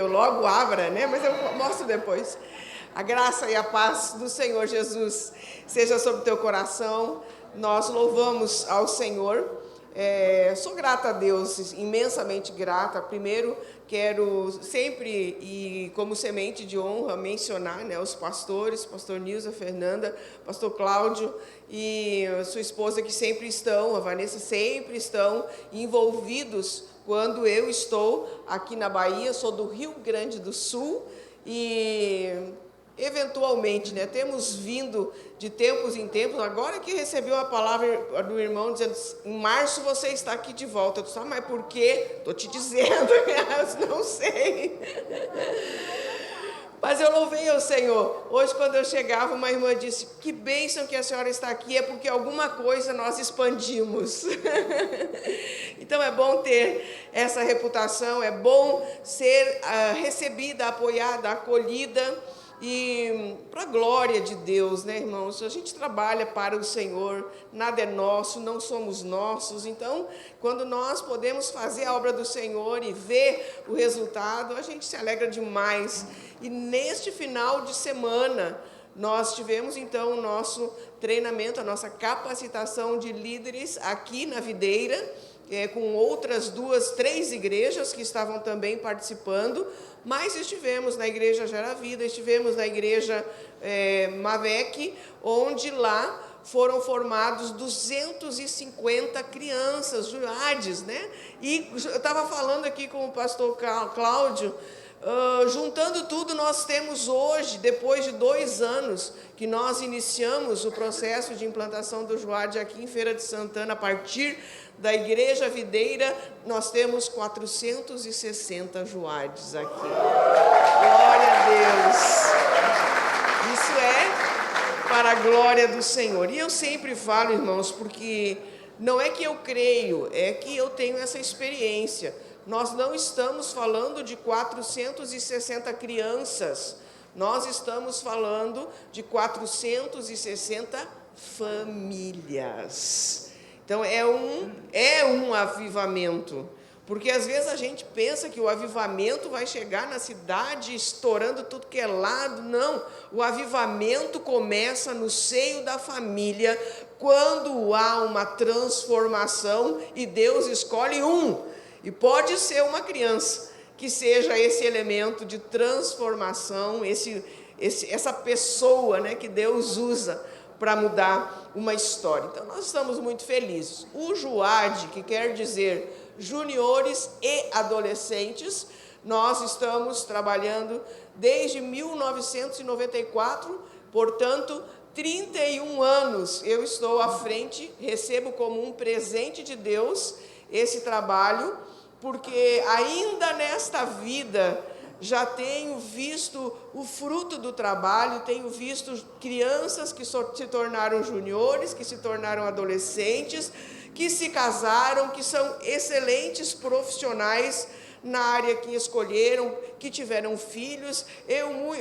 Eu logo abra, né? Mas eu mostro depois. A graça e a paz do Senhor Jesus seja sobre o teu coração. Nós louvamos ao Senhor. Sou grata a Deus, imensamente grata. Primeiro, quero sempre, e como semente de honra, mencionar, né, os pastores, pastor Nilza, Fernanda, pastor Cláudio e sua esposa, que sempre estão, a Vanessa, sempre estão envolvidos quando eu estou aqui na Bahia. Sou do Rio Grande do Sul e eventualmente, né, temos vindo de tempos em tempos. Agora que recebeu a palavra do irmão dizendo, em março você está aqui de volta. Eu disse, mas por quê? Estou te dizendo, eu não sei. Mas eu louvei ao Senhor. Hoje, quando eu chegava, uma irmã disse, que bênção que a senhora está aqui, é porque alguma coisa nós expandimos. Então é bom ter essa reputação, é bom ser recebida, apoiada, acolhida, e para a glória de Deus, né, irmãos? A gente trabalha para o Senhor, nada é nosso, não somos nossos. Então, quando nós podemos fazer a obra do Senhor e ver o resultado, a gente se alegra demais. E neste final de semana, nós tivemos então o nosso treinamento, a nossa capacitação de líderes aqui na Videira, com outras três igrejas que estavam também participando, mas estivemos na igreja Gera Vida, estivemos na igreja Mavec, onde lá foram formados 250 crianças, juades, né? E eu estava falando aqui com o pastor Cláudio, juntando tudo, nós temos hoje, depois de 2 anos, que nós iniciamos o processo de implantação do Juade aqui em Feira de Santana, a partir da Igreja Videira, nós temos 460 Juades aqui. Glória a Deus! Isso é para a glória do Senhor. E eu sempre falo, irmãos, porque não é que eu creio, é que eu tenho essa experiência. Nós não estamos falando de 460 crianças, nós estamos falando de 460 famílias. Então, é um avivamento, porque às vezes a gente pensa que o avivamento vai chegar na cidade estourando tudo que é lado. Não, o avivamento começa no seio da família, quando há uma transformação e Deus escolhe e pode ser uma criança, que seja esse elemento de transformação, essa pessoa, né, que Deus usa para mudar uma história. Então, nós estamos muito felizes. O JUAD, que quer dizer juniores e adolescentes, nós estamos trabalhando desde 1994, portanto, 31 anos eu estou à frente, recebo como um presente de Deus esse trabalho, porque ainda nesta vida já tenho visto o fruto do trabalho, tenho visto crianças que se tornaram juniores, que se tornaram adolescentes, que se casaram, que são excelentes profissionais na área que escolheram, que tiveram filhos.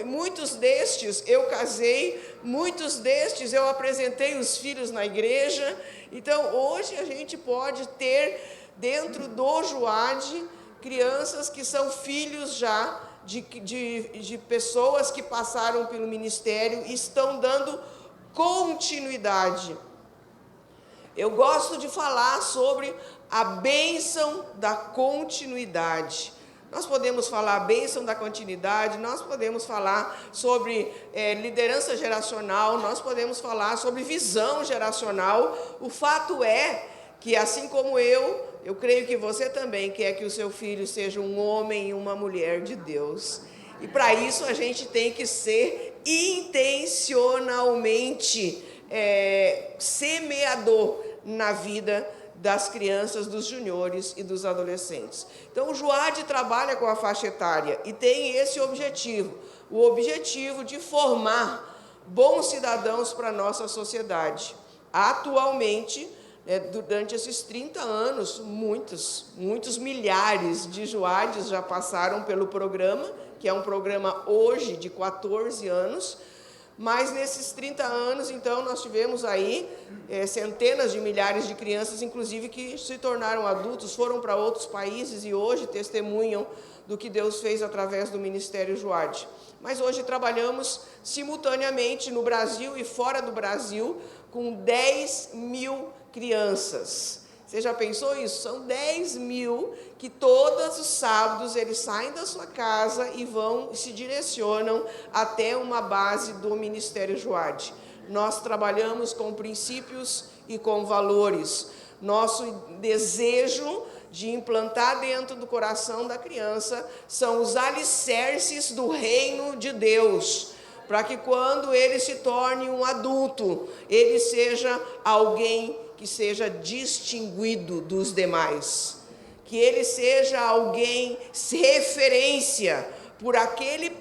Muitos destes eu casei, muitos destes eu apresentei os filhos na igreja. Então, hoje a gente pode ter dentro do JUAD crianças que são filhos já de pessoas que passaram pelo ministério e estão dando continuidade. Eu gosto de falar sobre a bênção da continuidade. Nós podemos falar a bênção da continuidade, nós podemos falar sobre liderança geracional, nós podemos falar sobre visão geracional. O fato é que, assim como eu creio que você também quer que o seu filho seja um homem e uma mulher de Deus. E para isso a gente tem que ser intencionalmente semeador na vida das crianças, dos juniores e dos adolescentes. Então, o JUAD trabalha com a faixa etária e tem esse objetivo, o objetivo de formar bons cidadãos para a nossa sociedade. Atualmente, durante esses 30 anos, muitos milhares de JUADs já passaram pelo programa, que é um programa hoje de 14 anos, Mas nesses 30 anos, então, nós tivemos aí centenas de milhares de crianças, inclusive, que se tornaram adultos, foram para outros países e hoje testemunham do que Deus fez através do Ministério Juad. Mas hoje trabalhamos simultaneamente no Brasil e fora do Brasil com 10 mil crianças. Você já pensou isso? São 10 mil que todos os sábados eles saem da sua casa e vão, se direcionam até uma base do Ministério Juad. Nós trabalhamos com princípios e com valores. Nosso desejo de implantar dentro do coração da criança são os alicerces do reino de Deus, para que quando ele se torne um adulto, ele seja alguém que seja distinguido dos demais, que ele seja alguém referência por aquela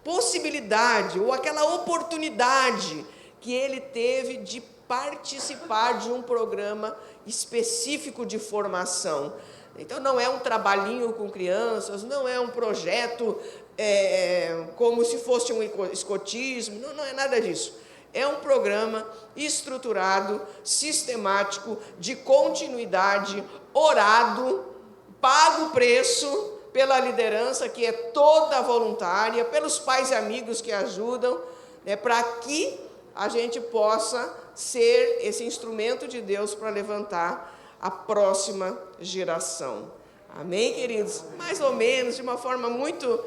possibilidade ou aquela oportunidade que ele teve de participar de um programa específico de formação. Então não é um trabalhinho com crianças, não é um projeto como se fosse um escotismo, não é nada disso. É um programa estruturado, sistemático, de continuidade, orado, pago o preço pela liderança, que é toda voluntária, pelos pais e amigos que ajudam, para que a gente possa ser esse instrumento de Deus para levantar a próxima geração. Amém, queridos? Mais ou menos, de uma forma muito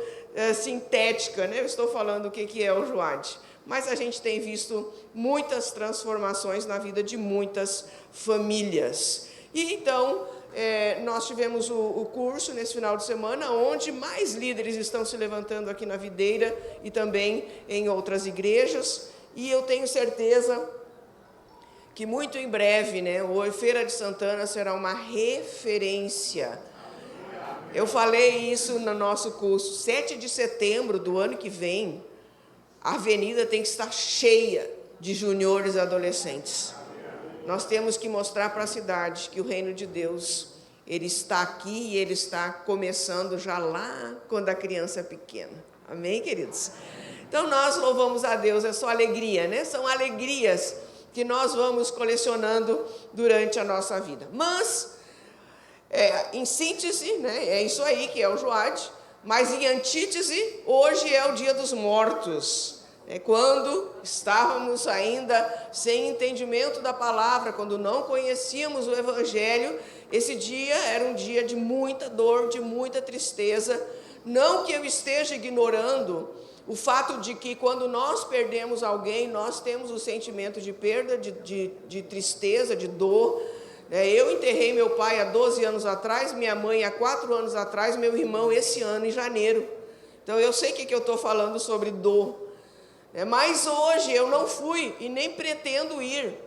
sintética, né? Eu estou falando o que é o Juad. Mas a gente tem visto muitas transformações na vida de muitas famílias. E então, nós tivemos o curso nesse final de semana, onde mais líderes estão se levantando aqui na Videira e também em outras igrejas. E eu tenho certeza que muito em breve, né, o Feira de Santana será uma referência. Eu falei isso no nosso curso, 7 de setembro do ano que vem, a avenida tem que estar cheia de juniores e adolescentes. Nós temos que mostrar para a cidade que o reino de Deus, ele está aqui e ele está começando já lá quando a criança é pequena. Amém, queridos? Então nós louvamos a Deus, é só alegria, né? São alegrias que nós vamos colecionando durante a nossa vida. Mas, em síntese, né, é isso aí que é o Juad. Mas em antítese, hoje é o Dia dos Mortos. Quando estávamos ainda sem entendimento da palavra, quando não conhecíamos o Evangelho, esse dia era um dia de muita dor, de muita tristeza. Não que eu esteja ignorando o fato de que quando nós perdemos alguém, nós temos o sentimento de perda, de tristeza, de dor. Eu enterrei meu pai há 12 anos atrás, minha mãe há 4 anos atrás, meu irmão esse ano, em janeiro. Então, eu sei que eu estou falando sobre dor. Mas hoje eu não fui e nem pretendo ir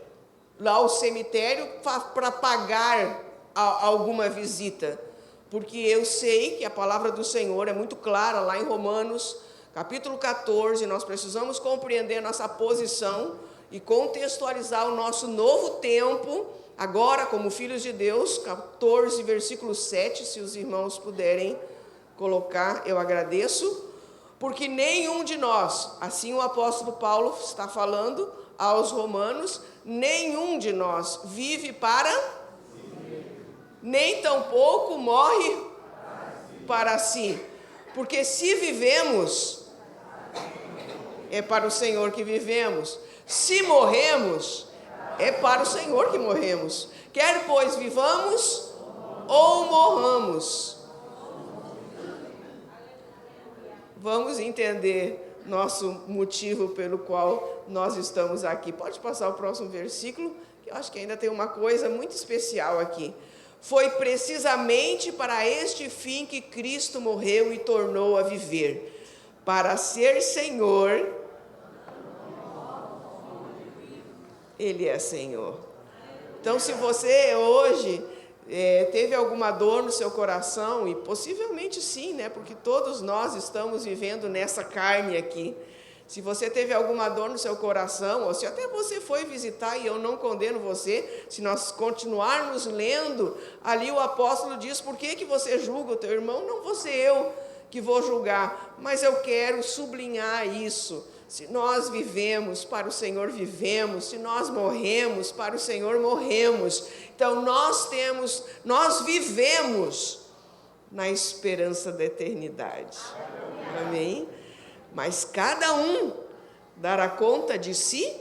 lá ao cemitério para pagar alguma visita. Porque eu sei que a palavra do Senhor é muito clara lá em Romanos, capítulo 14, nós precisamos compreender a nossa posição e contextualizar o nosso novo tempo, agora, como filhos de Deus, 14, versículo 7, se os irmãos puderem colocar, eu agradeço. Porque nenhum de nós, assim o apóstolo Paulo está falando aos romanos, nenhum de nós vive para, nem tampouco morre para si. Porque se vivemos, é para o Senhor que vivemos. Se morremos, é para o Senhor que morremos. Quer pois vivamos ou morramos. Vamos entender nosso motivo pelo qual nós estamos aqui. Pode passar o próximo versículo, que eu acho que ainda tem uma coisa muito especial aqui. Foi precisamente para este fim que Cristo morreu e tornou a viver, para ser Senhor. Ele é Senhor. Então, se você hoje teve alguma dor no seu coração, e possivelmente sim, né? Porque todos nós estamos vivendo nessa carne aqui. Se você teve alguma dor no seu coração, ou se até você foi visitar, e eu não condeno você, se nós continuarmos lendo, ali o apóstolo diz, por que você julga o teu irmão? Não vou ser eu que vou julgar, mas eu quero sublinhar isso. Se nós vivemos, para o Senhor vivemos. Se nós morremos, para o Senhor morremos. Então nós vivemos na esperança da eternidade. Amém? Mas cada um dará conta de si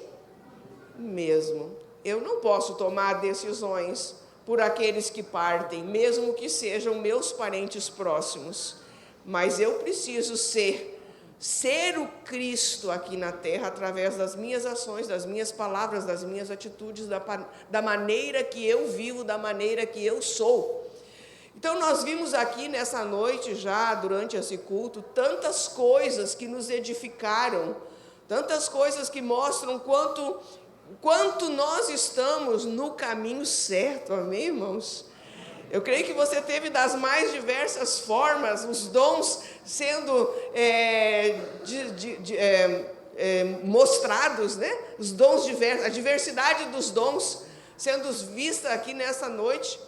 mesmo. Eu não posso tomar decisões por aqueles que partem, mesmo que sejam meus parentes próximos. Mas eu preciso ser o Cristo aqui na terra, através das minhas ações, das minhas palavras, das minhas atitudes, da maneira que eu vivo, da maneira que eu sou. Então nós vimos aqui nessa noite já, durante esse culto, tantas coisas que nos edificaram, tantas coisas que mostram quanto nós estamos no caminho certo, amém, irmãos? Eu creio que você teve das mais diversas formas, os dons sendo mostrados, né? Os dons diversos, a diversidade dos dons sendo vista aqui nessa noite,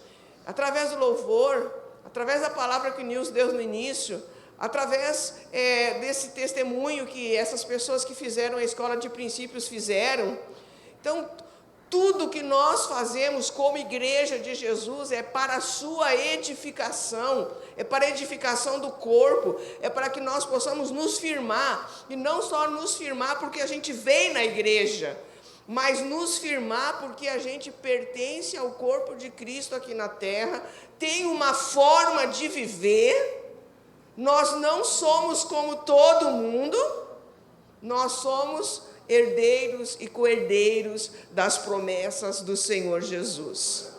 através do louvor, através da palavra que o Nils deu no início, através desse testemunho que essas pessoas que fizeram a escola de princípios fizeram. Então, tudo que nós fazemos como igreja de Jesus é para a sua edificação, é para a edificação do corpo, é para que nós possamos nos firmar, e não só nos firmar porque a gente vem na igreja, mas nos firmar porque a gente pertence ao corpo de Cristo aqui na terra, tem uma forma de viver. Nós não somos como todo mundo, nós somos herdeiros e co-herdeiros das promessas do Senhor Jesus.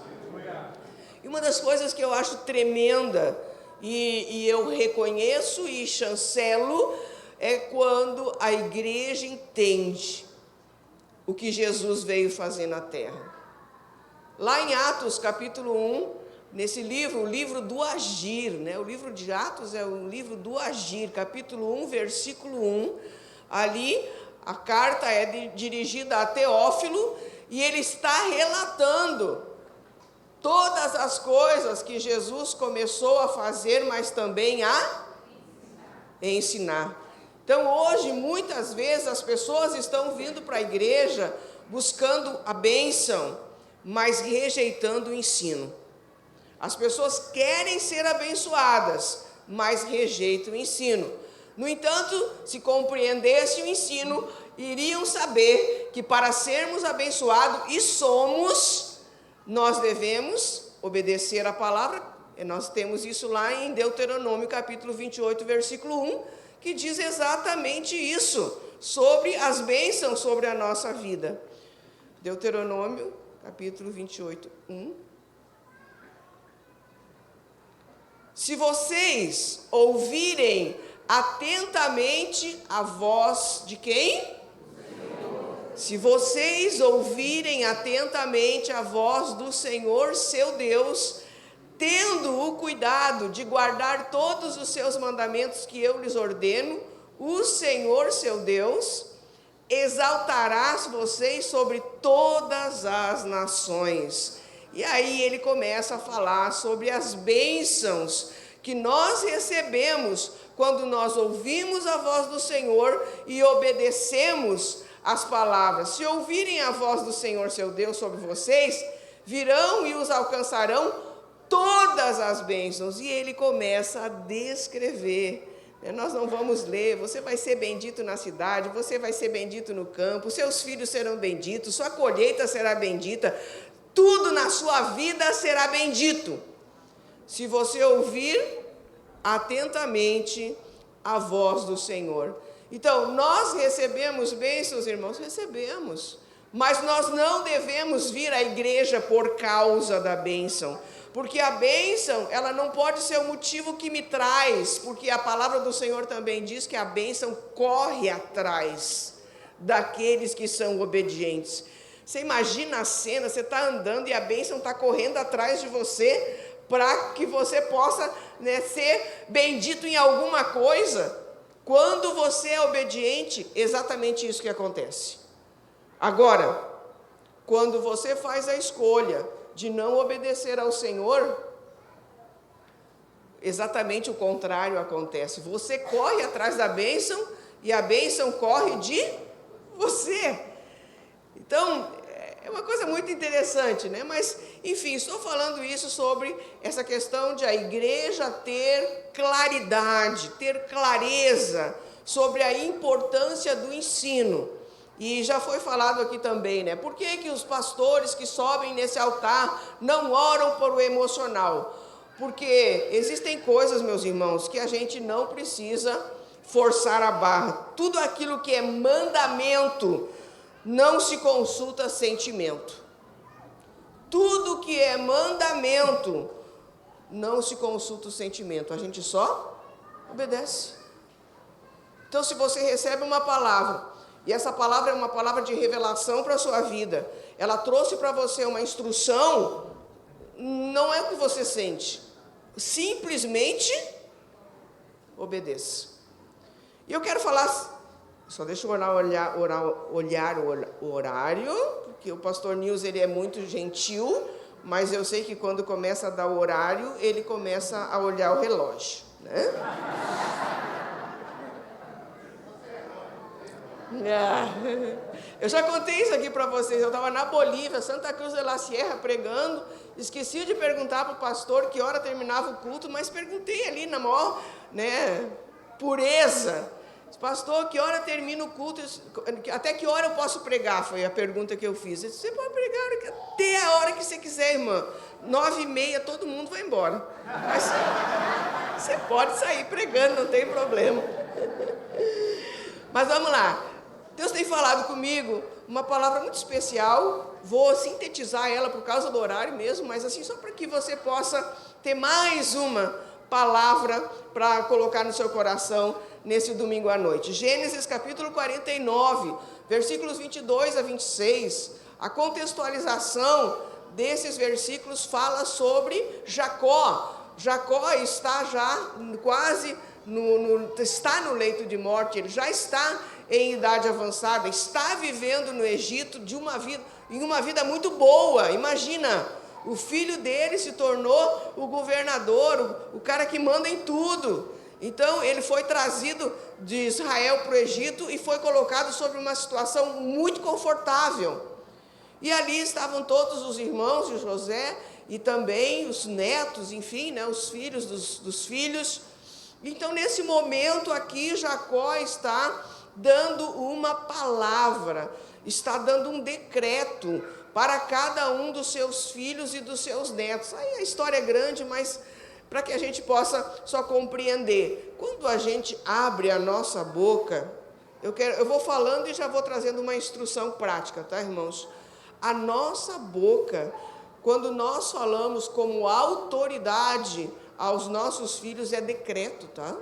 E uma das coisas que eu acho tremenda, e eu reconheço e chancelo, é quando a igreja entende o que Jesus veio fazer na terra. Lá em Atos capítulo 1, nesse livro, o livro do agir, né? O livro de Atos é o livro do agir, capítulo 1, versículo 1, ali a carta é dirigida a Teófilo, e ele está relatando todas as coisas que Jesus começou a fazer, mas também a ensinar. Então, hoje, muitas vezes, as pessoas estão vindo para a igreja buscando a bênção, mas rejeitando o ensino. As pessoas querem ser abençoadas, mas rejeitam o ensino. No entanto, se compreendesse o ensino, iriam saber que para sermos abençoados, e somos, nós devemos obedecer a palavra. E nós temos isso lá em Deuteronômio capítulo 28, versículo 1, que diz exatamente isso, sobre as bênçãos sobre a nossa vida. Deuteronômio capítulo 28, 1. Se vocês ouvirem atentamente a voz de quem? Se vocês ouvirem atentamente a voz do Senhor, seu Deus, tendo o cuidado de guardar todos os seus mandamentos que eu lhes ordeno, o Senhor, seu Deus, exaltará vocês sobre todas as nações. E aí ele começa a falar sobre as bênçãos que nós recebemos quando nós ouvimos a voz do Senhor e obedecemos as palavras. Se ouvirem a voz do Senhor, seu Deus, sobre vocês, virão e os alcançarão todas as bênçãos. E ele começa a descrever. Nós não vamos ler. Você vai ser bendito na cidade, você vai ser bendito no campo, seus filhos serão benditos, sua colheita será bendita, tudo na sua vida será bendito, se você ouvir atentamente a voz do Senhor. Então, nós recebemos bênçãos, irmãos? Recebemos. Mas nós não devemos vir à igreja por causa da bênção. Porque a bênção, ela não pode ser o motivo que me traz. Porque a palavra do Senhor também diz que a bênção corre atrás daqueles que são obedientes. Você imagina a cena, você está andando e a bênção está correndo atrás de você para que você possa, ser bendito em alguma coisa. Quando você é obediente, exatamente isso que acontece. Agora, quando você faz a escolha de não obedecer ao Senhor, exatamente o contrário acontece. Você corre atrás da bênção e a bênção corre de você. Então, é uma coisa muito interessante, né? Mas, enfim, estou falando isso sobre essa questão de a igreja ter claridade, ter clareza sobre a importância do ensino. E já foi falado aqui também, né? Por que os pastores que sobem nesse altar não oram por o emocional? Porque existem coisas, meus irmãos, que a gente não precisa forçar a barra. Tudo aquilo que é mandamento não se consulta sentimento. Tudo que é mandamento não se consulta o sentimento. A gente só obedece. Então, se você recebe uma palavra, e essa palavra é uma palavra de revelação para a sua vida, ela trouxe para você uma instrução, não é o que você sente. Simplesmente obedeça. E eu quero falar, só deixa eu olhar o horário, porque o pastor Nils, ele é muito gentil, mas eu sei que quando começa a dar o horário, ele começa a olhar o relógio, né? Eu já contei isso aqui para vocês. Eu estava na Bolívia, Santa Cruz de la Sierra, pregando. Esqueci de perguntar para o pastor que hora terminava o culto, mas perguntei ali na maior, pureza. Pastor, que hora termina o culto? Até que hora eu posso pregar? Foi a pergunta que eu fiz. Eu disse, você pode pregar até a hora que você quiser, irmã. 9h30, todo mundo vai embora. Mas você pode sair pregando, não tem problema. Mas vamos lá. Deus tem falado comigo uma palavra muito especial. Vou sintetizar ela por causa do horário mesmo, mas assim, só para que você possa ter mais uma palavra para colocar no seu coração nesse domingo à noite. Gênesis capítulo 49, versículos 22 a 26. A contextualização desses versículos fala sobre Jacó. Jacó está já quase está no leito de morte, ele já está em idade avançada, está vivendo no Egito em uma vida muito boa. Imagina, o filho dele se tornou o governador, o cara que manda em tudo. Então ele foi trazido de Israel para o Egito e foi colocado sobre uma situação muito confortável. E ali estavam todos os irmãos de José e também os netos, enfim, os filhos dos filhos. Então, nesse momento aqui, Jacó está dando uma palavra, está dando um decreto para cada um dos seus filhos e dos seus netos. Aí a história é grande, mas para que a gente possa só compreender. Quando a gente abre a nossa boca, eu vou falando e já vou trazendo uma instrução prática, tá, irmãos? A nossa boca, quando nós falamos como autoridade aos nossos filhos, é decreto, tá?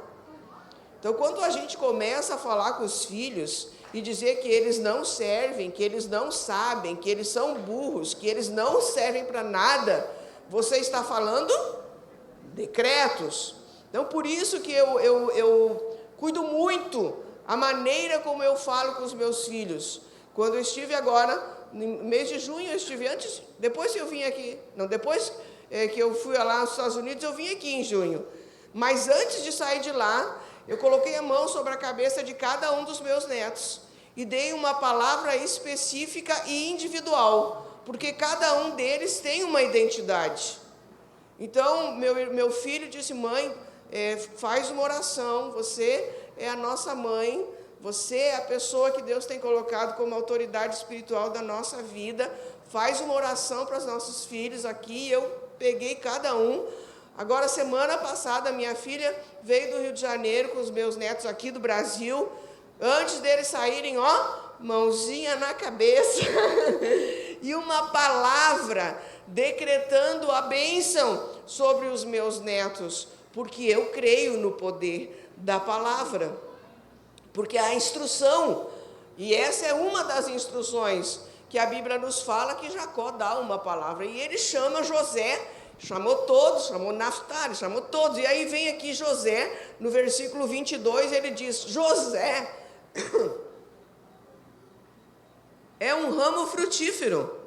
Então, quando a gente começa a falar com os filhos e dizer que eles não servem, que eles não sabem, que eles são burros, que eles não servem para nada, você está falando decretos. Então, por isso que eu cuido muito a maneira como eu falo com os meus filhos. Quando eu estive agora, no mês de junho, depois que eu vim aqui, depois que eu fui lá nos Estados Unidos, eu vim aqui em junho. Mas antes de sair de lá, eu coloquei a mão sobre a cabeça de cada um dos meus netos e dei uma palavra específica e individual, porque cada um deles tem uma identidade. Então, meu filho disse, mãe, faz uma oração, você é a nossa mãe, você é a pessoa que Deus tem colocado como autoridade espiritual da nossa vida, faz uma oração para os nossos filhos aqui. Eu peguei cada um. Agora, semana passada, minha filha veio do Rio de Janeiro com os meus netos aqui do Brasil. Antes deles saírem, mãozinha na cabeça e uma palavra decretando a bênção sobre os meus netos, porque eu creio no poder da palavra, porque a instrução, e essa é uma das instruções que a Bíblia nos fala, que Jacó dá uma palavra, e ele chama José, chamou todos, chamou Naftali, chamou todos, e aí vem aqui José, no versículo 22, ele diz, José é um ramo frutífero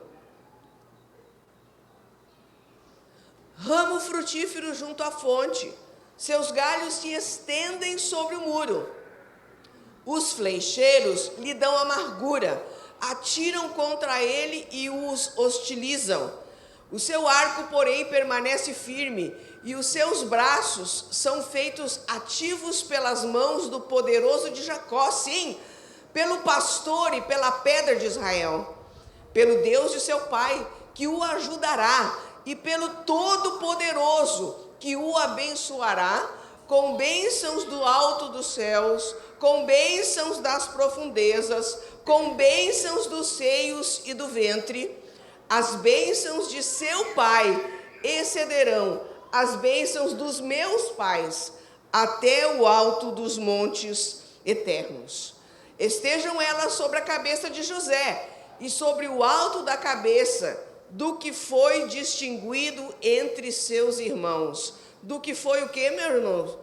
junto à fonte. seus galhos se estendem sobre o muro. Os flecheiros lhe dão amargura, atiram contra ele e os hostilizam. O seu arco, porém, permanece firme, e os seus braços são feitos ativos pelas mãos do poderoso de Jacó, sim, pelo pastor e pela pedra de Israel, pelo Deus de seu pai, que o ajudará, e pelo Todo-Poderoso, que o abençoará, com bênçãos do alto dos céus, com bênçãos das profundezas, com bênçãos dos seios e do ventre. As bênçãos de seu pai excederão as bênçãos dos meus pais, até o alto dos montes eternos. Estejam elas sobre a cabeça de José, e sobre o alto da cabeça do que foi distinguido entre seus irmãos. Do que foi o quê, meu irmão?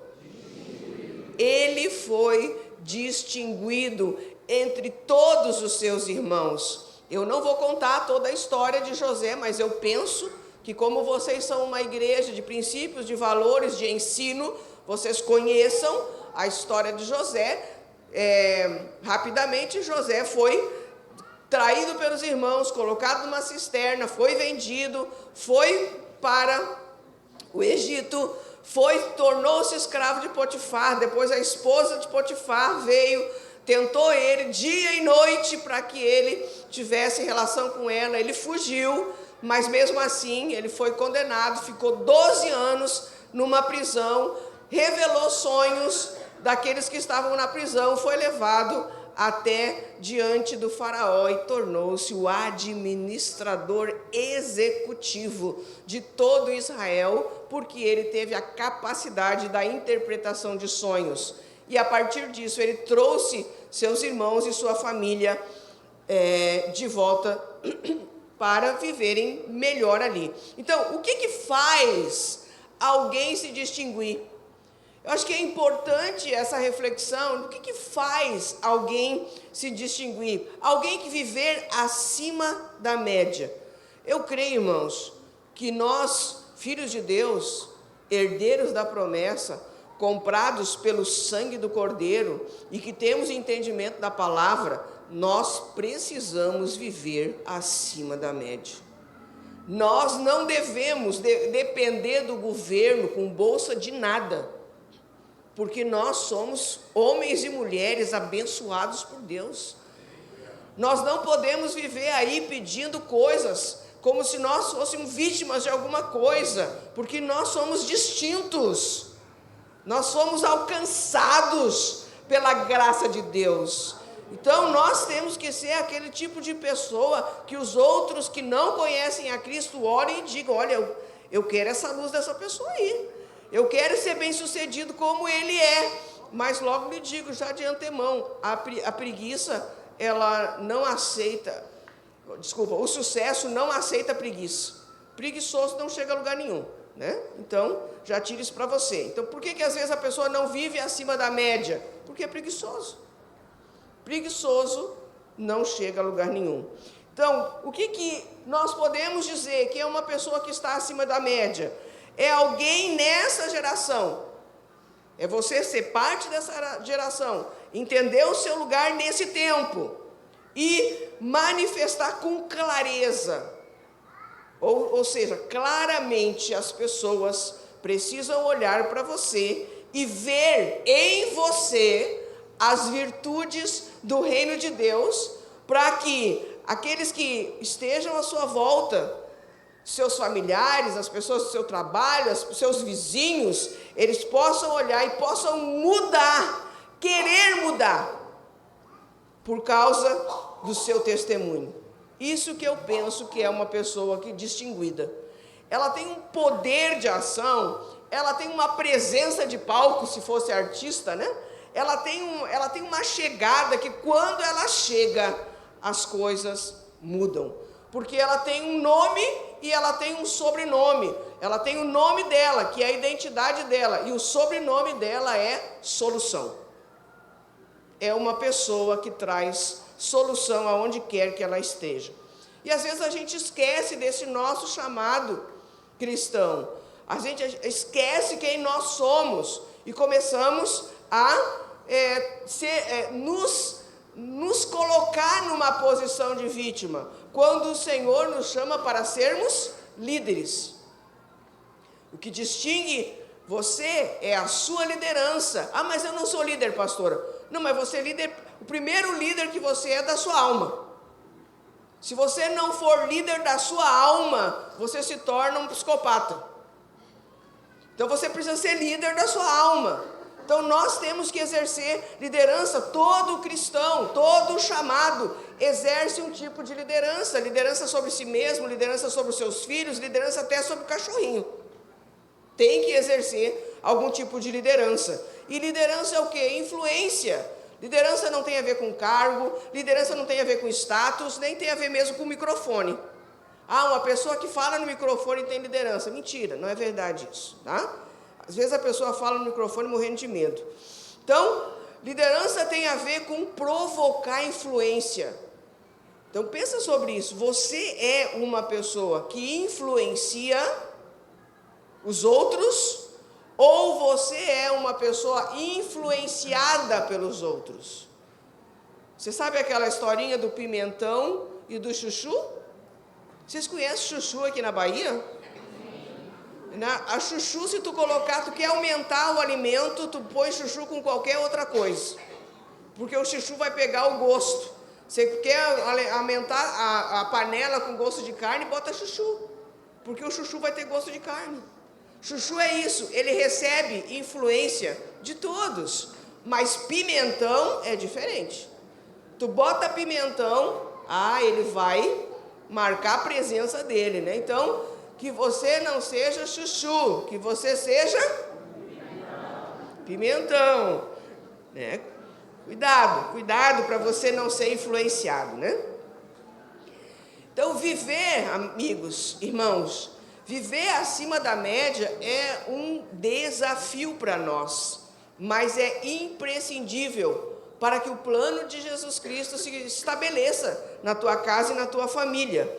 Ele foi distinguido entre todos os seus irmãos. Eu não vou contar toda a história de José, mas eu penso que, como vocês são uma igreja de princípios, de valores, de ensino, vocês conheçam a história de José. Rapidamente, José foi traído pelos irmãos, colocado numa cisterna, foi vendido, foi para o Egito, tornou-se escravo de Potifar. Depois a esposa de Potifar veio, tentou ele dia e noite para que ele tivesse relação com ela. Ele fugiu, mas mesmo assim ele foi condenado, ficou 12 anos numa prisão, revelou sonhos daqueles que estavam na prisão, foi levado até diante do faraó e tornou-se o administrador executivo de todo Israel, porque ele teve a capacidade da interpretação de sonhos. E a partir disso ele trouxe seus irmãos e sua família de volta para viverem melhor ali. Então, o que faz alguém se distinguir? Eu acho que é importante essa reflexão. O que faz alguém se distinguir? Alguém que viver acima da média. Eu creio, irmãos, que nós, filhos de Deus, herdeiros da promessa, comprados pelo sangue do Cordeiro e que temos entendimento da palavra, nós precisamos viver acima da média. Nós não devemos depender do governo com bolsa de nada, porque nós somos homens e mulheres abençoados por Deus. Nós não podemos viver aí pedindo coisas como se nós fôssemos vítimas de alguma coisa, porque nós somos distintos, nós somos alcançados pela graça de Deus. Então nós temos que ser aquele tipo de pessoa que os outros que não conhecem a Cristo olhem e digam: olha, eu quero essa luz dessa pessoa aí. Eu quero ser bem sucedido como ele é. Mas logo lhe digo, já de antemão, a preguiça, ela não aceita, o sucesso não aceita preguiça. Preguiçoso não chega a lugar nenhum, né? Então, já tiro isso para você. Então, por que às vezes a pessoa não vive acima da média? Porque é preguiçoso. Preguiçoso não chega a lugar nenhum. Então, o que nós podemos dizer que é uma pessoa que está acima da média? É alguém nessa geração, é você ser parte dessa geração, entender o seu lugar nesse tempo e manifestar com clareza, ou seja, claramente as pessoas precisam olhar para você e ver em você as virtudes do reino de Deus, para que aqueles que estejam à sua volta, seus familiares, as pessoas do seu trabalho, os seus vizinhos, eles possam olhar e possam mudar, querer mudar, por causa do seu testemunho. Isso que eu penso que é uma pessoa que distinguida. Ela tem um poder de ação, ela tem uma presença de palco, se fosse artista, né? Ela tem uma chegada que, quando ela chega, as coisas mudam. Porque ela tem um nome e ela tem um sobrenome. Ela tem o nome dela, que é a identidade dela, e o sobrenome dela é Solução. É uma pessoa que traz solução aonde quer que ela esteja. E às vezes a gente esquece desse nosso chamado cristão. A gente esquece quem nós somos e começamos a nos colocar numa posição de vítima, quando o Senhor nos chama para sermos líderes. O que distingue você é a sua liderança. Ah, mas eu não sou líder, pastora. Não, mas você é líder, o primeiro líder que você é da sua alma. Se você não for líder da sua alma, você se torna um psicopata. Então você precisa ser líder da sua alma. Então nós temos que exercer liderança. Todo cristão, todo chamado exerce um tipo de liderança. Liderança sobre si mesmo, liderança sobre os seus filhos, liderança até sobre o cachorrinho. Tem que exercer algum tipo de liderança. E liderança é o quê? Influência. Liderança não tem a ver com cargo, liderança não tem a ver com status, nem tem a ver mesmo com microfone. Ah, uma pessoa que fala no microfone tem liderança. Mentira, não é verdade isso, tá? Às vezes a pessoa fala no microfone morrendo de medo. Então, liderança tem a ver com provocar influência. Então, pensa sobre isso. Você é uma pessoa que influencia os outros, ou você é uma pessoa influenciada pelos outros? Você sabe aquela historinha do pimentão e do chuchu? Vocês conhecem chuchu aqui na Bahia? A chuchu, se tu colocar, tu quer aumentar o alimento, tu põe chuchu com qualquer outra coisa, porque o chuchu vai pegar o gosto. Você quer aumentar a panela com gosto de carne, bota chuchu, porque o chuchu vai ter gosto de carne. Chuchu é isso, ele recebe influência de todos, mas pimentão é diferente. Tu bota pimentão, ele vai marcar a presença dele, né? Então, que você não seja chuchu, que você seja pimentão, né? Cuidado para você não ser influenciado, né? Então, viver, amigos, irmãos, viver acima da média é um desafio para nós, mas é imprescindível para que o plano de Jesus Cristo se estabeleça na tua casa e na tua família.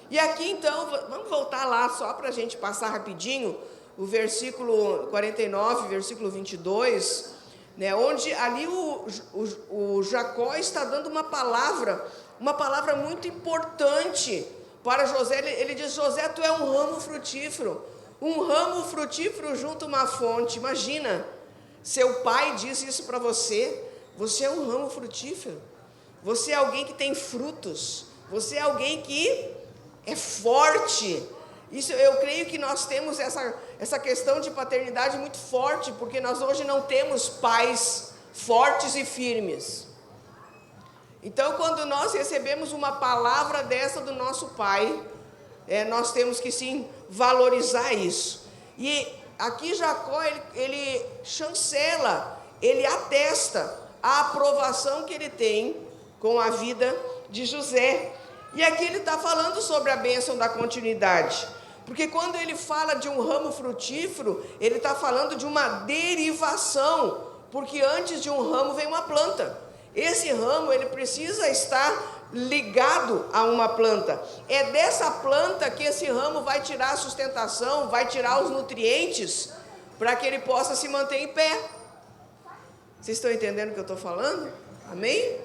E aqui então, vamos voltar lá só para a gente passar rapidinho, o versículo 49, versículo 22, né, onde ali o Jacó está dando uma palavra muito importante para José. Ele diz: José, tu é um ramo frutífero junto a uma fonte. Imagina, seu pai disse isso para você. Você é um ramo frutífero, você é alguém que tem frutos, você é alguém que é forte. Isso, eu creio que nós temos essa questão de paternidade muito forte, porque nós hoje não temos pais fortes e firmes. Então, quando nós recebemos uma palavra dessa do nosso pai, nós temos que sim valorizar isso. E aqui Jacó, ele chancela, ele atesta a aprovação que ele tem com a vida de José. E aqui ele está falando sobre a bênção da continuidade, porque quando ele fala de um ramo frutífero, ele está falando de uma derivação, porque antes de um ramo vem uma planta. Esse ramo, ele precisa estar ligado a uma planta. É dessa planta que esse ramo vai tirar a sustentação, vai tirar os nutrientes, para que ele possa se manter em pé. Vocês estão entendendo o que eu estou falando? Amém?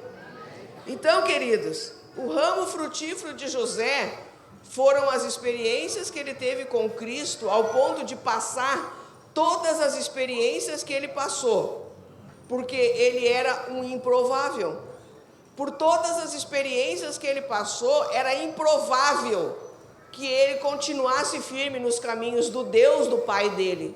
Então, queridos, o ramo frutífero de José foram as experiências que ele teve com Cristo, ao ponto de passar todas as experiências que ele passou, porque ele era um improvável. Por todas as experiências que ele passou, era improvável que ele continuasse firme nos caminhos do Deus do pai dele.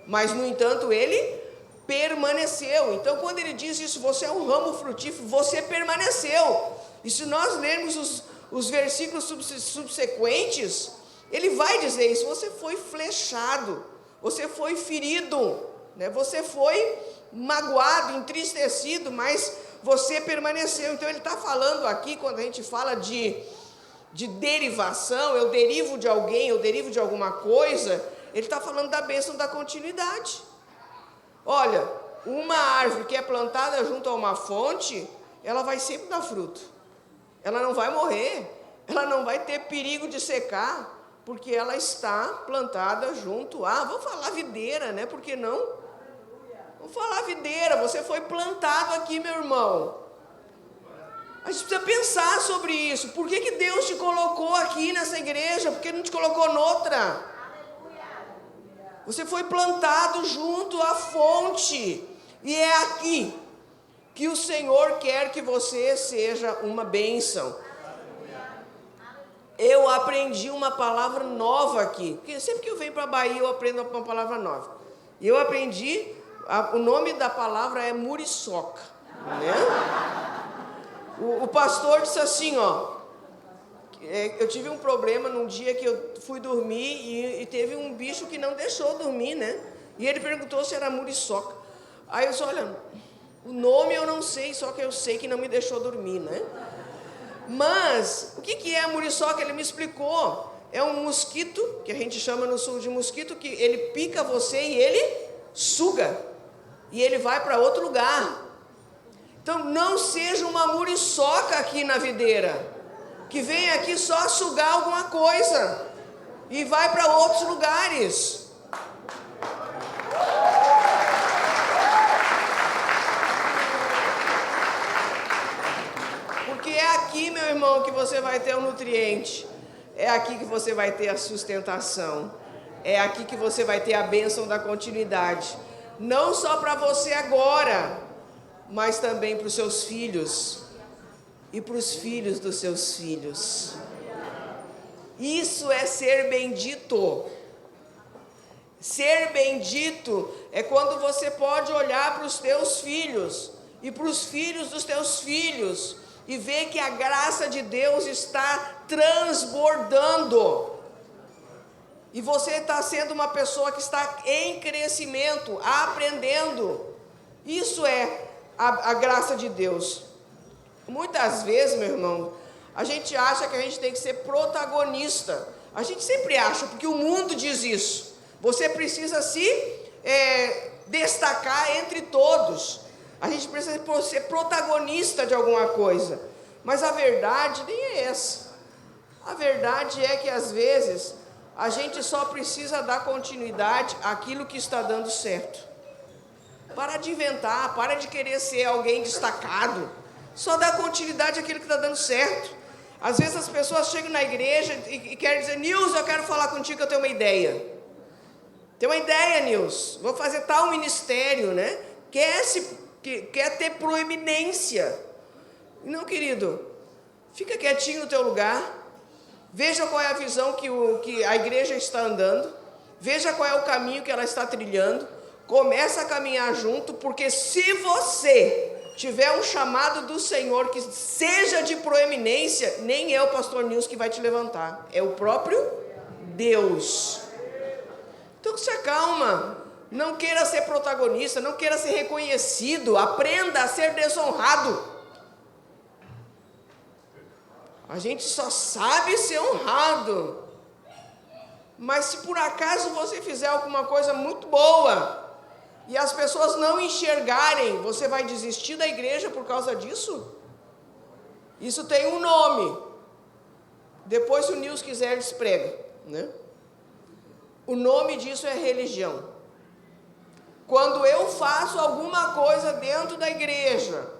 Mas, no entanto, ele permaneceu. Então, quando ele diz isso, você é um ramo frutífero, você permaneceu. E se nós lermos os versículos subsequentes, ele vai dizer isso: você foi flechado, você foi ferido, né? Você foi magoado, entristecido, mas você permaneceu. Então ele está falando aqui, quando a gente fala de derivação, eu derivo de alguém, eu derivo de alguma coisa, ele está falando da bênção da continuidade. Olha, uma árvore que é plantada junto a uma fonte, ela vai sempre dar fruto, ela não vai morrer, ela não vai ter perigo de secar, Porque ela está plantada junto a, vou falar videira, né? Por que não? Vou falar videira, você foi plantado aqui, meu irmão. A gente precisa pensar sobre isso. Por que Deus te colocou aqui nessa igreja? Por que não te colocou noutra? Você foi plantado junto à fonte. E é aqui que o Senhor quer que você seja uma bênção. Eu aprendi uma palavra nova aqui. Porque sempre que eu venho para a Bahia, eu aprendo uma palavra nova. E eu aprendi, o nome da palavra é muriçoca. Né? O pastor disse assim, ó. Eu tive um problema num dia que eu fui dormir e teve um bicho que não deixou dormir, né? E ele perguntou se era muriçoca. Aí eu disse, olha, o nome eu não sei, só que eu sei que não me deixou dormir, né? Mas, o que é a muriçoca? Ele me explicou. É um mosquito, que a gente chama no sul de mosquito, que ele pica você e ele suga. E ele vai para outro lugar. Então, não seja uma muriçoca aqui na videira, que vem aqui só sugar alguma coisa e vai para outros lugares. Porque é aqui, meu irmão, que você vai ter o nutriente. É aqui que você vai ter a sustentação. É aqui que você vai ter a bênção da continuidade. Não só para você agora, mas também para os seus filhos e para os filhos dos seus filhos. Isso é ser bendito. Ser bendito é quando você pode olhar para os teus filhos e para os filhos dos teus filhos e ver que a graça de Deus está transbordando. E você está sendo uma pessoa que está em crescimento, aprendendo. Isso é a graça de Deus. Muitas vezes, meu irmão, a gente acha que a gente tem que ser protagonista. A gente sempre acha, porque o mundo diz isso. Você precisa se destacar entre todos. A gente precisa ser protagonista de alguma coisa. Mas a verdade nem é essa. A verdade é que às vezes a gente só precisa dar continuidade àquilo que está dando certo. Para de inventar, para de querer ser alguém destacado. Só dá continuidade àquilo que está dando certo. Às vezes as pessoas chegam na igreja e querem dizer, Nilson, eu quero falar contigo que eu tenho uma ideia. Tem uma ideia, Nilson, vou fazer tal ministério, né? Quer ter proeminência. Não, querido, fica quietinho no teu lugar. Veja qual é a visão que a igreja está andando. Veja qual é o caminho que ela está trilhando. Começa a caminhar junto, porque se você tiver um chamado do Senhor que seja de proeminência, nem é o pastor Nilson que vai te levantar, é o próprio Deus. Então se acalma, não queira ser protagonista, não queira ser reconhecido, aprenda a ser desonrado. A gente só sabe ser honrado, mas se por acaso você fizer alguma coisa muito boa, e as pessoas não enxergarem, você vai desistir da igreja por causa disso? Isso tem um nome. Depois, se o Nilson quiser, desprega, né? O nome disso é religião. Quando eu faço alguma coisa dentro da igreja,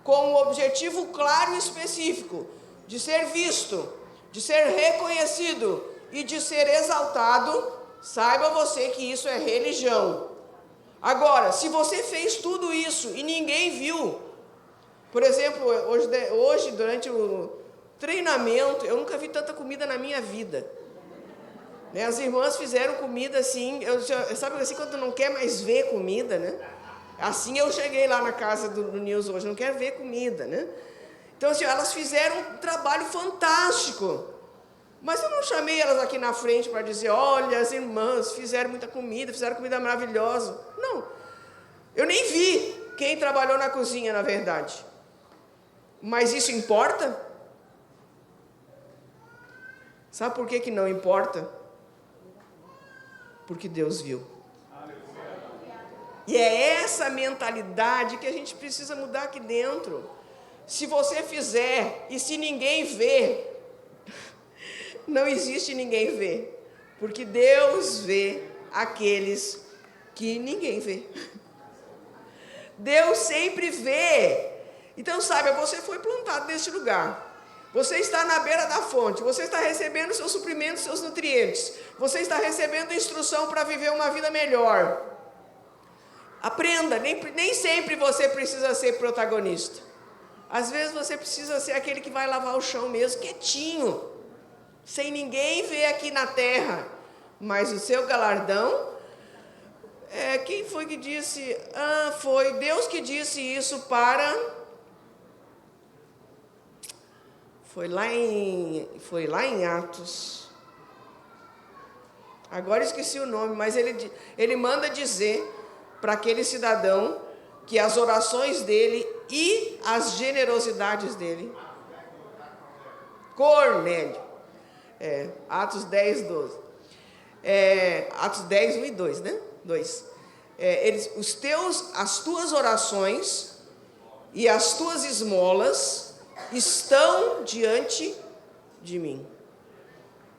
com um objetivo claro e específico, de ser visto, de ser reconhecido e de ser exaltado, saiba você que isso é religião. Agora, se você fez tudo isso e ninguém viu, por exemplo, hoje durante o treinamento, eu nunca vi tanta comida na minha vida. Né? As irmãs fizeram comida assim, sabe assim, quando não quer mais ver comida, né? Assim eu cheguei lá na casa do Nilson hoje, não quero ver comida, né? Então assim, elas fizeram um trabalho fantástico. Mas eu não chamei elas aqui na frente para dizer, olha, as irmãs fizeram muita comida, fizeram comida maravilhosa. Não, eu nem vi quem trabalhou na cozinha, na verdade. Mas isso importa? Sabe por que não importa? Porque Deus viu. E é essa mentalidade que a gente precisa mudar aqui dentro. Se você fizer e se ninguém vê, não existe ninguém ver. Porque Deus vê aqueles que ninguém vê. Deus sempre vê. Então, saiba, você foi plantado neste lugar. Você está na beira da fonte. Você está recebendo seus suprimentos, seus nutrientes. Você está recebendo instrução para viver uma vida melhor. Aprenda, nem sempre você precisa ser protagonista. Às vezes você precisa ser aquele que vai lavar o chão mesmo, quietinho, sem ninguém ver aqui na terra. Mas o seu galardão, quem foi que disse? Foi Deus que disse isso para... Foi lá em Atos. Agora esqueci o nome, mas ele manda dizer para aquele cidadão que as orações dele e as generosidades dele. Cornélio. Atos 10, 12. Atos 10, 1 e 2, né? 2. As tuas orações e as tuas esmolas estão diante de mim.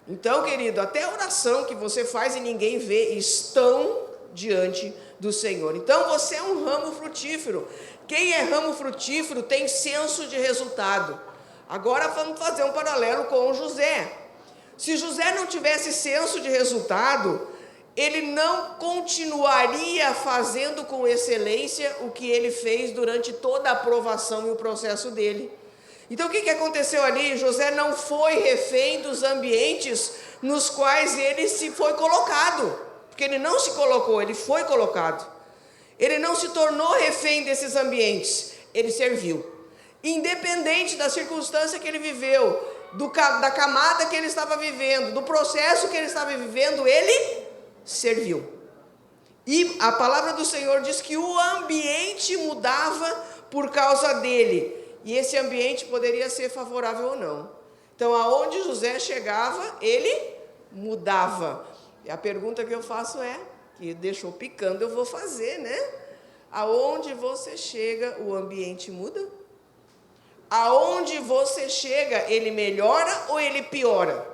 Então, querido, até a oração que você faz e ninguém vê, estão diante do Senhor. Então, você é um ramo frutífero. Quem é ramo frutífero tem senso de resultado. Agora vamos fazer um paralelo com José. Se José não tivesse senso de resultado, ele não continuaria fazendo com excelência o que ele fez durante toda a aprovação e o processo dele. Então, o que aconteceu ali? José não foi refém dos ambientes nos quais ele se foi colocado. Porque ele não se colocou, ele foi colocado. Ele não se tornou refém desses ambientes, ele serviu. Independente da circunstância que ele viveu, da camada que ele estava vivendo, do processo que ele estava vivendo, ele serviu. E a palavra do Senhor diz que o ambiente mudava por causa dele. E esse ambiente poderia ser favorável ou não. Então, aonde José chegava, ele mudava. E a pergunta que eu faço que deixou picando, eu vou fazer, né? Aonde você chega, o ambiente muda? Aonde você chega, ele melhora ou ele piora?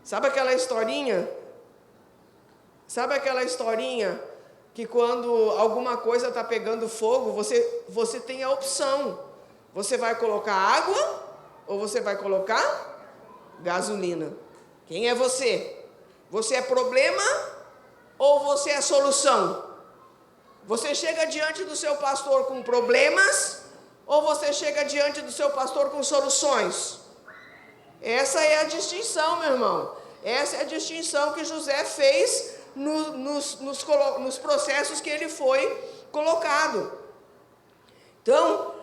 Sabe aquela historinha? Que quando alguma coisa está pegando fogo, você tem a opção. Você vai colocar água ou você vai colocar gasolina? Quem é você? Você é problema ou você é solução? Você chega diante do seu pastor com problemas ou você chega diante do seu pastor com soluções? Essa é a distinção, meu irmão. Essa é a distinção que José fez nos processos que ele foi colocado. Então,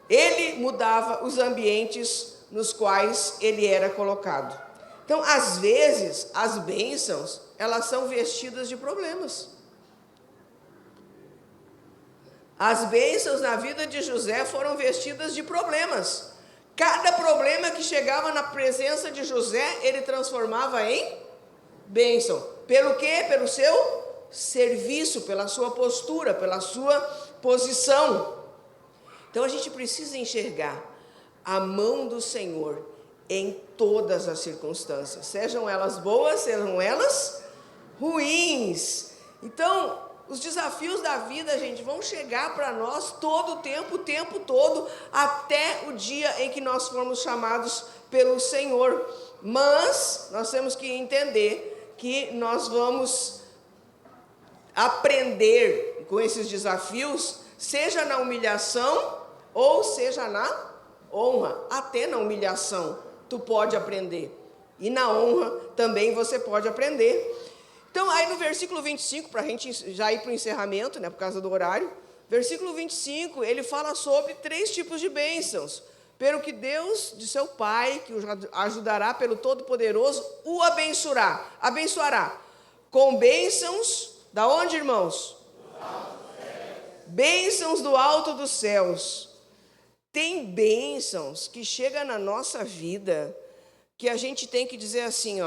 ele mudava os ambientes nos quais ele era colocado. Então, às vezes, as bênçãos, elas são vestidas de problemas. As bênçãos na vida de José foram vestidas de problemas. Cada problema que chegava na presença de José, ele transformava em bênção. Pelo quê? Pelo seu serviço, pela sua postura, pela sua posição. Então a gente precisa enxergar a mão do Senhor em todas as circunstâncias, sejam elas boas, sejam elas ruins. Então, os desafios da vida, gente, vão chegar para nós todo o tempo todo, até o dia em que nós formos chamados pelo Senhor. Mas nós temos que entender que nós vamos aprender com esses desafios, seja na humilhação ou seja na honra. Até na humilhação tu pode aprender, e na honra também você pode aprender. Então, aí no versículo 25, para a gente já ir para o encerramento, né, por causa do horário, versículo 25, ele fala sobre 3 tipos de bênçãos. Pelo que Deus, de seu Pai, que o ajudará pelo Todo-Poderoso, o abençoará. Com bênçãos, da onde, irmãos? Bênçãos do alto dos céus. Tem bênçãos que chegam na nossa vida, que a gente tem que dizer assim,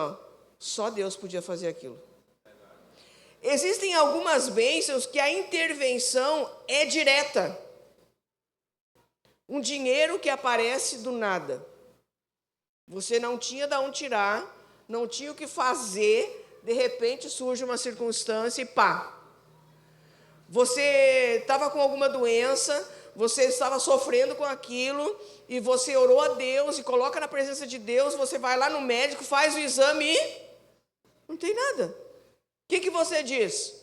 só Deus podia fazer aquilo. Existem algumas bênçãos que a intervenção é direta. Um dinheiro que aparece do nada. Você não tinha de onde tirar, não tinha o que fazer, de repente surge uma circunstância e pá. Você estava com alguma doença, você estava sofrendo com aquilo, e você orou a Deus, e coloca na presença de Deus, você vai lá no médico, faz o exame e não tem nada. O que você diz?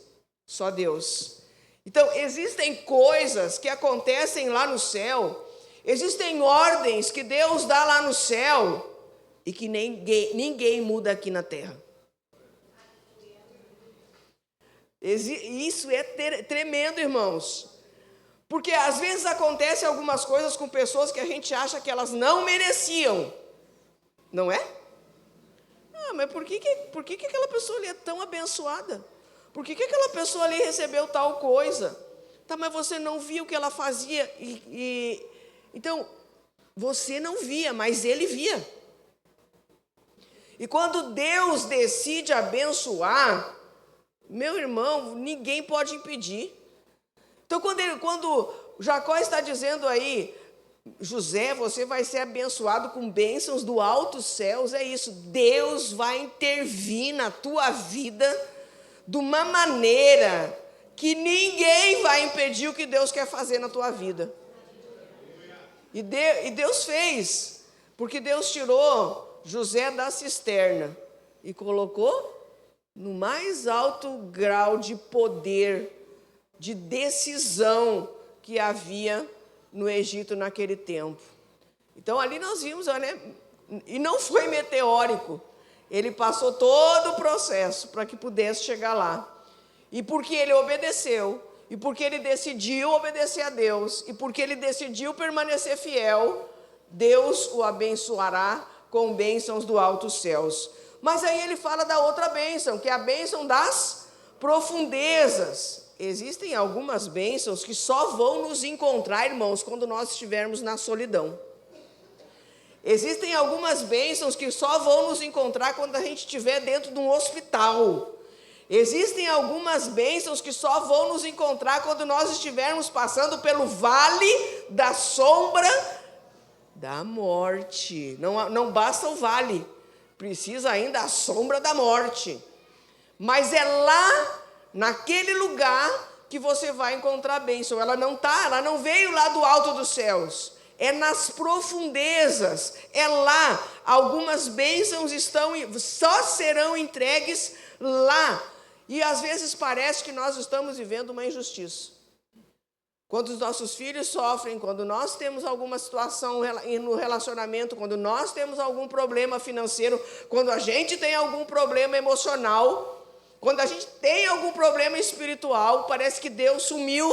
Só Deus. Então, existem coisas que acontecem lá no céu, existem ordens que Deus dá lá no céu, e que ninguém muda aqui na terra. Isso é tremendo, irmãos. Porque às vezes acontecem algumas coisas com pessoas que a gente acha que elas não mereciam. Não é? Ah, mas por que aquela pessoa ali é tão abençoada? Por que aquela pessoa ali recebeu tal coisa? Tá, mas você não viu o que ela fazia. Então, você não via, mas ele via. E quando Deus decide abençoar, meu irmão, ninguém pode impedir. Então, quando Jacó está dizendo aí, José, você vai ser abençoado com bênçãos do alto céus, é isso. Deus vai intervir na tua vida de uma maneira que ninguém vai impedir o que Deus quer fazer na tua vida. E Deus fez, porque Deus tirou José da cisterna e colocou no mais alto grau de poder, de decisão que havia no Egito naquele tempo. Então ali nós vimos, né? E não foi meteórico, ele passou todo o processo para que pudesse chegar lá. E porque ele obedeceu, e porque ele decidiu obedecer a Deus, e porque ele decidiu permanecer fiel, Deus o abençoará com bênçãos do alto céus. Mas aí ele fala da outra bênção, que é a bênção das profundezas. Existem algumas bênçãos que só vão nos encontrar, irmãos, quando nós estivermos na solidão. Existem algumas bênçãos que só vão nos encontrar quando a gente estiver dentro de um hospital. Existem algumas bênçãos que só vão nos encontrar quando nós estivermos passando pelo vale da sombra da morte. Não basta o vale, precisa ainda a sombra da morte. Mas é lá, naquele lugar, que você vai encontrar a bênção. Ela não veio lá do alto dos céus. É nas profundezas. É lá. Algumas bênçãos só serão entregues lá. E às vezes parece que nós estamos vivendo uma injustiça. Quando os nossos filhos sofrem, quando nós temos alguma situação no relacionamento, quando nós temos algum problema financeiro, quando a gente tem algum problema emocional, quando a gente tem algum problema espiritual, parece que Deus sumiu.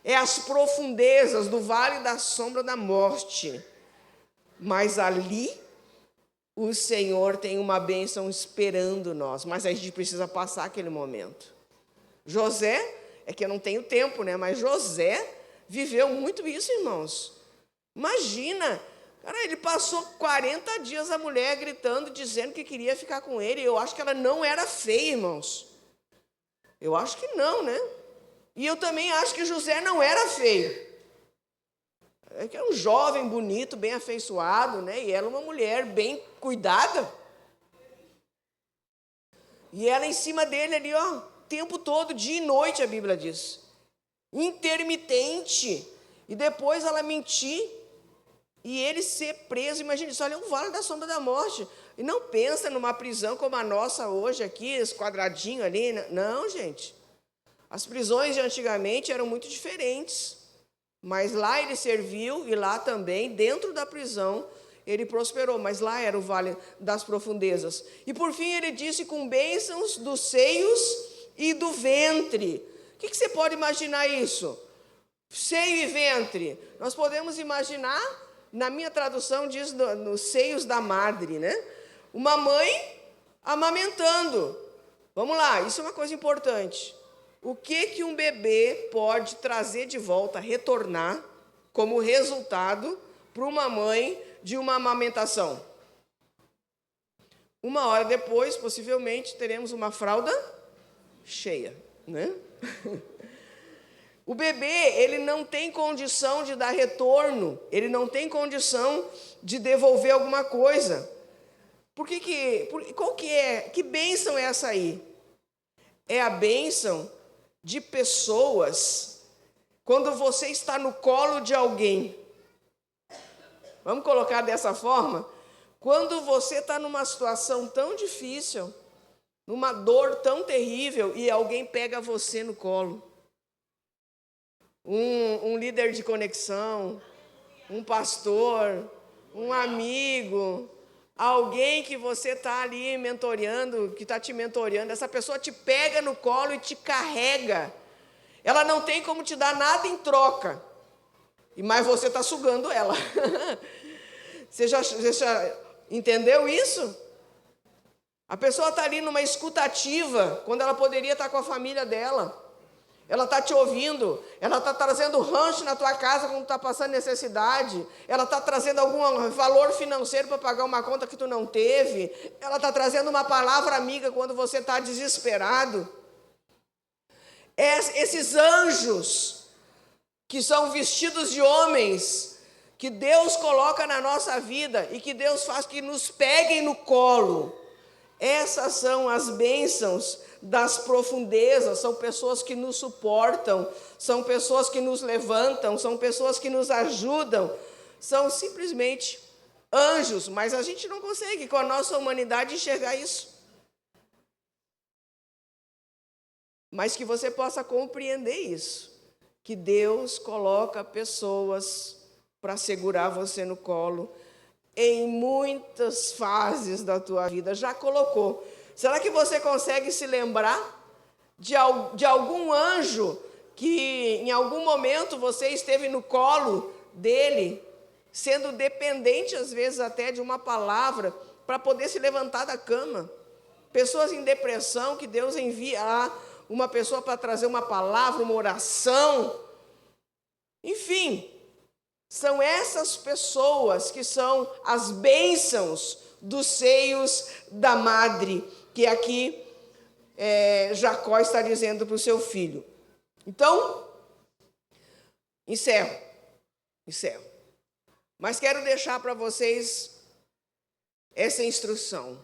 É as profundezas do vale da sombra da morte. Mas ali, o Senhor tem uma bênção esperando nós. Mas a gente precisa passar aquele momento. José, é que eu não tenho tempo, né? Mas José viveu muito isso, irmãos. Imagina, cara, ele passou 40 dias a mulher gritando, dizendo que queria ficar com ele. Eu acho que ela não era feia, irmãos. Eu acho que não, né? E eu também acho que José não era feio. É que é um jovem, bonito, bem afeiçoado, né? E ela uma mulher bem cuidada. E ela em cima dele ali, ó, o tempo todo, dia e noite, a Bíblia diz. Intermitente. E depois ela mentir. E ele ser preso. Imagina isso, olha, é um vale da sombra da morte. E não pensa numa prisão como a nossa hoje aqui, esse quadradinho ali. Não, gente. As prisões de antigamente eram muito diferentes. Mas lá ele serviu e lá também, dentro da prisão, ele prosperou. Mas lá era o vale das profundezas. E por fim ele disse, com bênçãos dos seios e do ventre. O que você pode imaginar isso? Seio e ventre. Nós podemos imaginar, na minha tradução diz nos seios da madre, né? Uma mãe amamentando. Vamos lá, isso é uma coisa importante. O que um bebê pode trazer de volta, retornar, como resultado, para uma mãe de uma amamentação? Uma hora depois, possivelmente, teremos uma fralda cheia, né? O bebê, ele não tem condição de dar retorno, ele não tem condição de devolver alguma coisa. Que bênção é essa aí? É a bênção de pessoas quando você está no colo de alguém. Vamos colocar dessa forma? Quando você está numa situação tão difícil, numa dor tão terrível, e alguém pega você no colo. Um líder de conexão, um pastor, um amigo, alguém que você está ali mentoreando, que está te mentoreando, essa pessoa te pega no colo e te carrega. Ela não tem como te dar nada em troca, mas você está sugando ela. Você já entendeu isso? A pessoa está ali numa escutativa, quando ela poderia estar com a família dela. Ela está te ouvindo, ela está trazendo rancho na tua casa quando está passando necessidade, ela está trazendo algum valor financeiro para pagar uma conta que tu não teve, ela está trazendo uma palavra amiga quando você está desesperado. Esses anjos que são vestidos de homens, que Deus coloca na nossa vida e que Deus faz que nos peguem no colo, essas são as bênçãos das profundezas, são pessoas que nos suportam, são pessoas que nos levantam, são pessoas que nos ajudam, são simplesmente anjos, mas a gente não consegue com a nossa humanidade enxergar isso. Mas que você possa compreender isso, que Deus coloca pessoas para segurar você no colo, em muitas fases da tua vida, já colocou. Será que você consegue se lembrar de algum anjo que em algum momento você esteve no colo dele, sendo dependente às vezes até de uma palavra para poder se levantar da cama? Pessoas em depressão que Deus envia lá uma pessoa para trazer uma palavra, uma oração. Enfim, são essas pessoas que são as bênçãos dos seios da madre, que aqui Jacó está dizendo para o seu filho. Então, encerro. Mas quero deixar para vocês essa instrução.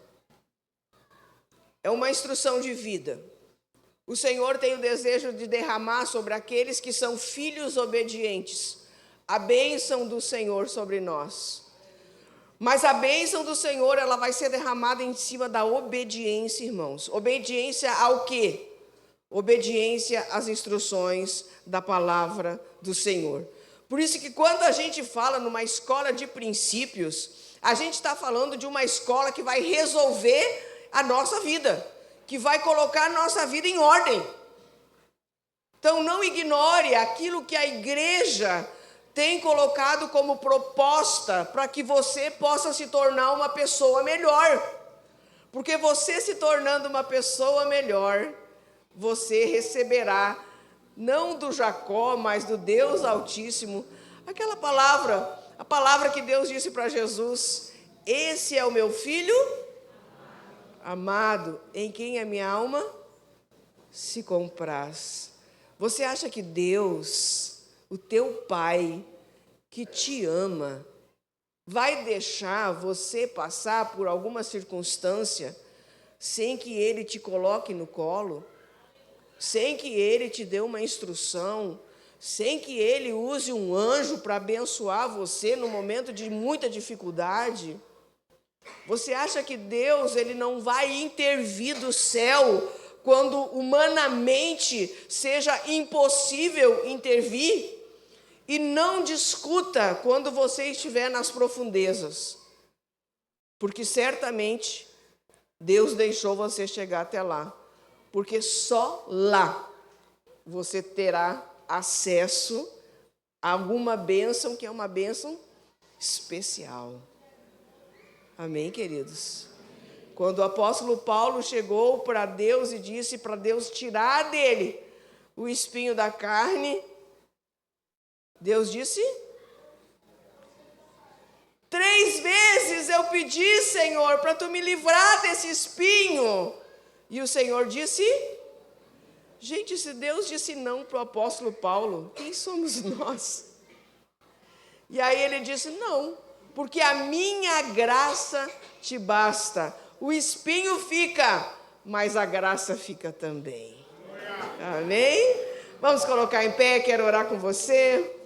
É uma instrução de vida. O Senhor tem o desejo de derramar sobre aqueles que são filhos obedientes a bênção do Senhor sobre nós. Mas a bênção do Senhor, ela vai ser derramada em cima da obediência, irmãos. Obediência ao quê? Obediência às instruções da palavra do Senhor. Por isso que quando a gente fala numa escola de princípios, a gente está falando de uma escola que vai resolver a nossa vida, que vai colocar a nossa vida em ordem. Então não ignore aquilo que a igreja tem colocado como proposta para que você possa se tornar uma pessoa melhor. Porque você se tornando uma pessoa melhor, você receberá, não do Jacó, mas do Deus Altíssimo, aquela palavra, a palavra que Deus disse para Jesus: esse é o meu filho amado, em quem a minha alma se compraz. Você acha que Deus, o teu Pai, que te ama, vai deixar você passar por alguma circunstância sem que Ele te coloque no colo, sem que Ele te dê uma instrução, sem que Ele use um anjo para abençoar você no momento de muita dificuldade? Você acha que Deus, Ele não vai intervir do céu quando humanamente seja impossível intervir? E não discuta quando você estiver nas profundezas, porque certamente Deus deixou você chegar até lá, porque só lá você terá acesso a alguma bênção que é uma bênção especial. Amém, queridos? Quando o apóstolo Paulo chegou para Deus e disse para Deus tirar dele o espinho da carne, Deus disse: 3 vezes eu pedi, Senhor, para tu me livrar desse espinho. E o Senhor disse: gente, se Deus disse não para o apóstolo Paulo, quem somos nós? E aí ele disse: não, porque a minha graça te basta. O espinho fica, mas a graça fica também. Amém? Vamos colocar em pé, quero orar com você.